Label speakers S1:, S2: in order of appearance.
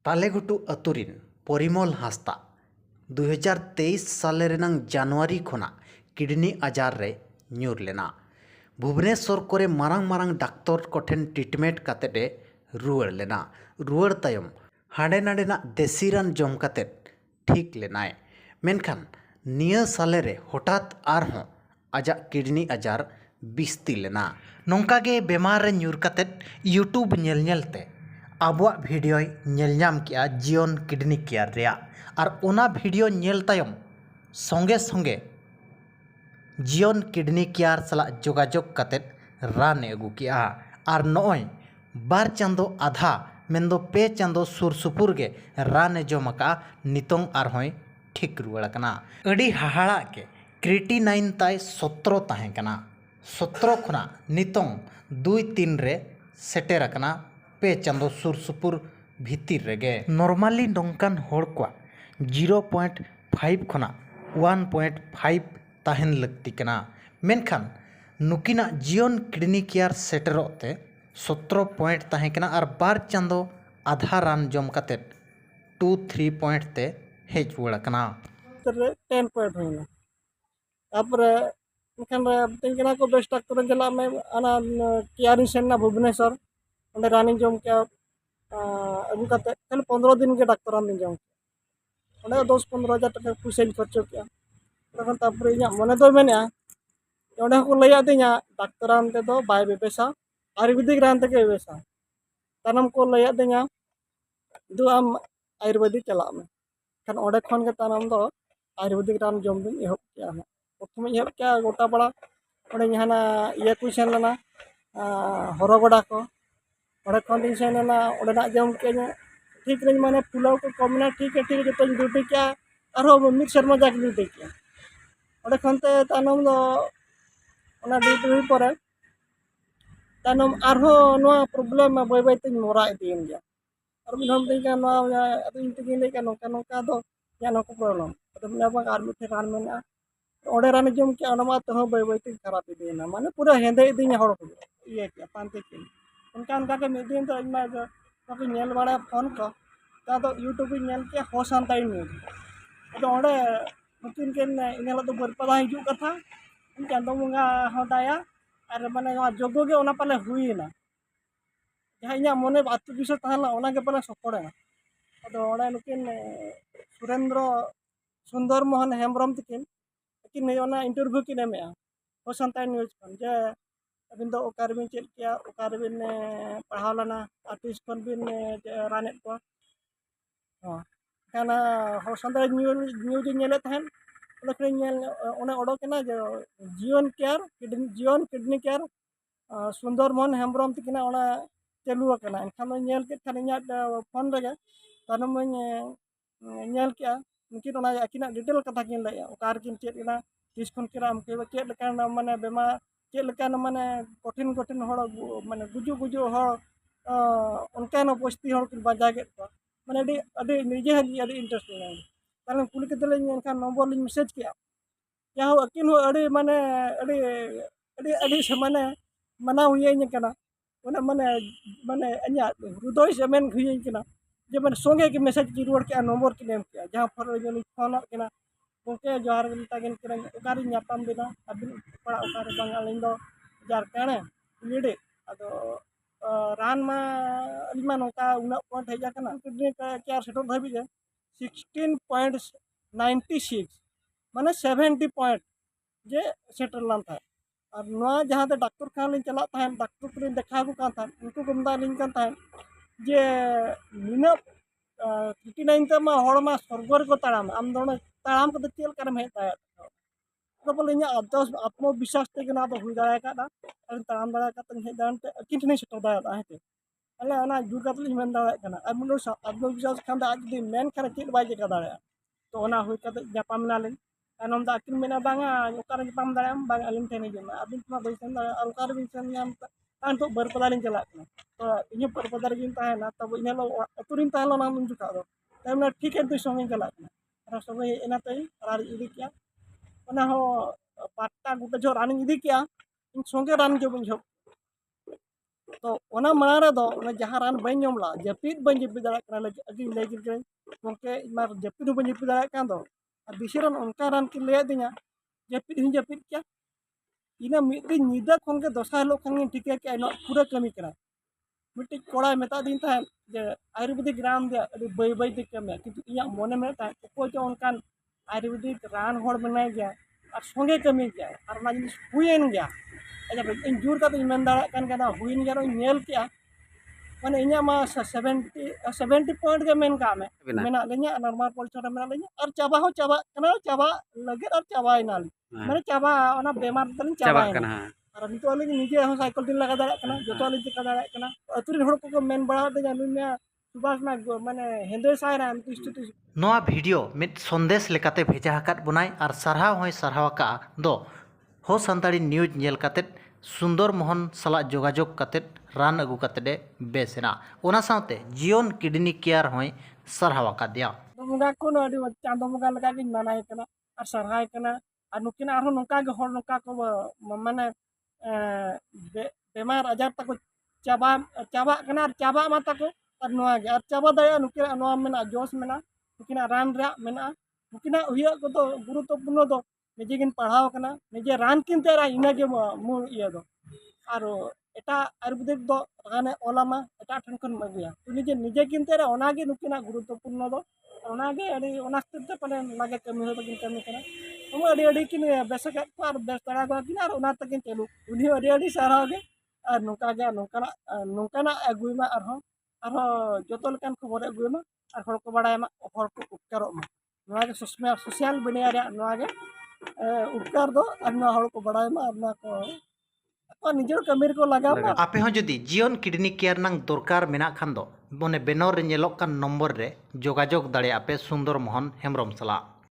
S1: तालेघुटू अतुरिन परिमल हांसदा 2023 साल रेनांग जनवरी खोना किडनी आजार रे ᱧᱩᱨ लेना। भुवनेश्वर कोरे मारांग मारांग डाक्तर कोठेन ट्रीटमेंट कातेटे रुवाड़ लेना। रुवाड़ तायम हांडे नाडेना देसी रान जम कातेट ठीक लेनाय। मेनखान निया साले रे हठात आरहों आजा किडनी आजार बिस्ती लेना। नोंकागे बेमार रे ᱧᱩᱨ कातेट यूट्यूब नेल नेलते आबुआ भिडियो नेलनाम किया जियोन किडनी केयर रेया और ओना भिडियो नेल तायम संगे संगे जियोन किडनी केयर सला जोगाजोग कातेट रान अगू किया और नॉय बार चांदो आधा मेंदो पे चांदो सुर सुपुर गे रान जमका नितोंग आरहोय ठीक रुवाड़ कना। अड़ी हाहाड़ा के क्रिएटिनाइन ताय 17 ताहें कना। 17 खुना नितोंग 2-3 रे सेटेर कना पे चांदो सुर सुपुर भीतर रेगे। नॉर्मली नोंकान होड़ को 0.5 खुना 1.5 ताहेन लगती कना। मेनखान नुकिना जियोन किडनी केयर सेटेरोते 17 पॉइंट ताहें कना और बार चांदो आधा रान जम कातेट 2-3 पॉइंट ते हेज रुवाड़ कना।
S2: 10 पॉइंट होइना तापरे इनखान तेंकना को बेस्ट डाक्टर जला में आना केयर सेना भुवनेश्वर अंदर रानिंग जम के अगू काते खाली 15 दिन के डाक्टर आन जम अंदर 10-15 हजार टका पैसा खर्चो किया तखन तापरे इना मने दो मेना ओंडे को लैया दिना डाक्टर आन ते दो बाय बेबेसा आयुर्वेदिक रान ते के बेबेसा तनम को लैया दिना दु आम आयुर्वेदिक चला में खान ओंडे खन के तनम दो आयुर्वेदिक रान जम दिन एहब किया प्रथम एहब किया गोटा बड़ा ओंडे हाना इया को सेन लेना हरगोड़ा को ओंडे खन दिन सेन लेना ओंडे ना जम के ठीक नहीं माने फुलाव को कमना ठीक है जो ड्यूटी किया आरो मिड शर्मा जाक ड्यूटी किया ओंडे खन ते तनम दो ओना ड्यूटी हुई परे तनम आरो नोआ प्रॉब्लम बाय बाय ते मोरा इदिन गया और मिनम दिन का नोआ अदिन ते ले का नोका नोका दो या नको प्रॉब्लम तो मिना बा आर मिठे रान मेना ओंडे रान जम के ओना मा तो बाय बाय ते खराब इदिन माने पूरा हेंदे इदिन हड़ को ये क्या पांते के उनका उनका के मिदिन तो इमा को नेल बड़ा फोन को ता तो यूट्यूब नेल के हो सांताई न्यूज तो ओंडे मुकिन के इनेला तो बरपदा हिजु कथा चांदो मुंगा होदाया और माने जोगो के ओना पाले हुईना जहां इना मने आत्म विश्वास ताहला ओना के पाले सपड़े अदो ओंडे नुकिन सुरेंद्र सुंदर मोहन हेम्ब्रम तकिन किन ओना इंटरव्यू किन एमेआ हो सांताई न्यूज खन जे अबिन दो ओकार बिन चेक किया ओकार बिन पढ़ाव लना आर्टिस्ट खन बिन रानेट को हां खाना हो सांताई न्यूज नेले तहन ओना ओडोकना जो जीवन किडनी केयर सुंदर मोहन हेम्ब्रम तकिना ओना चालू कना एनखान नेल के खान इना फोन रेगे तानम नेल के उनकिन ओना अकिना डिटेल कथा किन लैया ओकार किन चेक इना तीस खन किरा हम के चेक लेकान माने बेमा चेक लेकान माने कठिन कठिन हड़ माने गुजु गुजु हड़ उनकान उपस्थिति हड़ किन बाजा के माने अडी निजे अडी इंटरेस्टिंग ताले कुली के तले एनखान नंबर लिंग मैसेज किया या हो अकिन हो अडी माने अडी अडी अडी से माने मना हुई कना ओना माने माने अन्या हृदय से मेन हुई कना जे माने संगे के मैसेज की रुवाड़ के नंबर की नेम किया जहां पर जनी फोन कना ओके जोहार के तागिन किरा ओकारी न्यापाम बिना अबिन पड़ा ओकारी बांग अलिन दो जार काने लीडे अदो रान मा अलिमा नोका उना पॉइंट हेजा कना किडनी केयर सेटल धाबी जे 16.96 माने 70 पॉइंट जे सेटल लान था और नोआ जहां ते डॉक्टर खान लिन चला था डॉक्टर को देखा को कान था उनको गमदा लिन कान था जे निना 39 ते मा हड़ मा स्वर्गर को ताड़ाम आम दोना ताड़ाम को चेल करम हे ताया तो बोले इना आत्मविश्वास ते गना तो हुई दाया का और ताड़ाम दाया का तन हे दान ते किन नहीं सेटल दाया है ते अले अना जुर का लिन मेन दाया कना अब मुनो आत्मविश्वास खान दा आज दिन मेन खरा चेल बाय का दाया तो ओना हुई का जापाम नाले तानम दा किन मेना बांगा ओकार जापाम दाया बांग अलिन तेने जमा अबिन मा बैसन दा ओकार बिन सन नाम तान तो बरपदा लिन चला कना तो इने बरपदा रिन ताहेना तब इने लो अतुरिन ताहला नाम जुका दो तमना ठीक है तो संगे चला कना और संगे एना तई और इदी किया ओना हो पाट्टा गुटा जो रानिंग इदी किया इन संगे रान जो बुझो तो ओना मारा रे दो ओना जहां रान बन जम ला जपित बन जपित दाड़ा कना लगे अगी लेगिन के गोंके मार जपित बन जपित दाड़ा कान दो और बिशरन उनका रान की ले दिया जपित क्या इना मिट्टी निदा खन के दोसा लोग खन ठीक है कि नो पूरा कमी करा मिट्टी कोड़ा मेता दिन था जे आयुर्वेदिक रान दे अभी बई बई ते कमे किंतु इया मोने में था को जो उनका आयुर्वेदिक रान होड़ बनाए गया और संगे कमी गया और ना जिनिस हुईन गया अच्छा इन जोर का तो मेन दाड़ा कान का हुईन गया नेल किया माने इnya मा 70 पॉइंट के मेन का में मेना लेnya नॉर्मल पॉलिसी मेना लेnya और चाबा हो चाबा कना चाबा लगे और चाबा इना माने चाबा ओना बेमार तलिन चाबा कना और नितो अलिन निजे हो साइकिल दिन लगा दाड़ा कना जतो अलिन चिका दाड़ा कना अतुरी हड़ को मेन बड़ा दे नुनिया सुबास ना माने हेंदे सायरा तिस्टु
S1: नोआ भिडियो मित संदेश लेकाते भेजा हकात बुनाय और सरहाव होय सरहाव का दो हो संताड़ी न्यूज नेल कातेत सुंदर मोहन सला जोगाजोग कातेत रान अगु कातेदे बेसेना ओना साउते जियोन किडनी केयर होय सरहाव का दिया
S2: मुगा को नो अडी चांदो मुगा लगा के मानाय कना और सरहाय कना और नुकिन आरो नोका के हर नोका को माने बेमार आजार तक चाबा चाबा कना और चाबा मा तक और नोआ के और चाबा दया नुकिन नोआ मेना जोश मेना नुकिन रान रे मेना नुकिन उया को तो गुरुत्वपूर्ण दो निजे किन पढ़ाव कना निजे रान किन तेरा इना के मूल इया दो और एटा आयुर्वेदिक दो राने ओलामा एटा ठन खन मगुया तो निजे किन तेरा ओना के नुकिन गुरुत्वपूर्ण दो ओना के अडी ओना ते पने लागे कमी हो तकिन कमी कना हम अडी अडी किन बेसक और बेस तड़ा को किन और ओना तकिन चलू उनी अडी अडी सारा के और नुकाना अगुइमा और जतो लकान खबर अगुइमा और हर को बडायमा हर को उपचारोमा नोआ के सोशल मीडिया रे नोआ के उपकार दो और नोआ हर को बडायमा और नोआ को निजर कमीर को लगाव
S1: आपे हो जदि जियोन किडनी केयर नंग दरकार मेना खान दो मने बेनर रे नेलोक कान नंबर रे जोगाजोग दाड़े आपे सुंदर मोहन हेम्ब्रम सला।